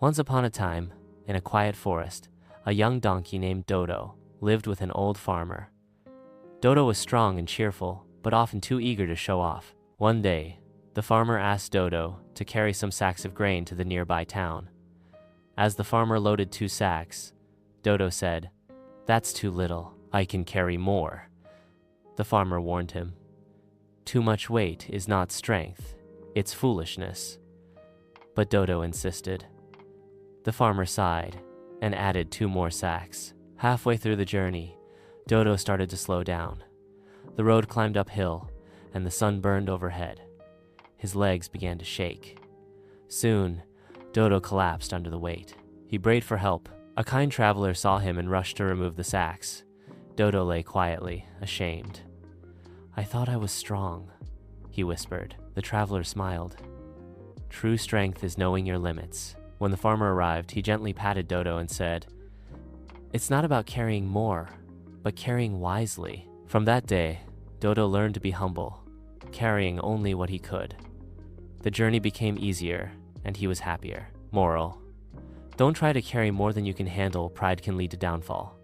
Once upon a time, in a quiet forest, a young donkey named Dodo lived with an old farmer. Dodo was strong and cheerful, but often too eager to show off. One day, the farmer asked Dodo to carry some sacks of grain to the nearby town. As the farmer loaded 2 sacks, Dodo said, "That's too little. I can carry more." The farmer warned him, "Too much weight is not strength, it's foolishness." But Dodo insisted. The farmer sighed and added 2 more sacks. Halfway through the journey, Dodo started to slow down. The road climbed uphill, and the sun burned overhead. His legs began to shake. Soon, Dodo collapsed under the weight. He brayed for help. A kind traveler saw him and rushed to remove the sacks. Dodo lay quietly, ashamed. "I thought I was strong," he whispered. The traveler smiled. "True strength is knowing your limits." When the farmer arrived, he gently patted Dodo and said, "It's not about carrying more, but carrying wisely." From that day, Dodo learned to be humble, carrying only what he could. The journey became easier, and he was happier. Moral: don't try to carry more than you can handle. Pride can lead to downfall.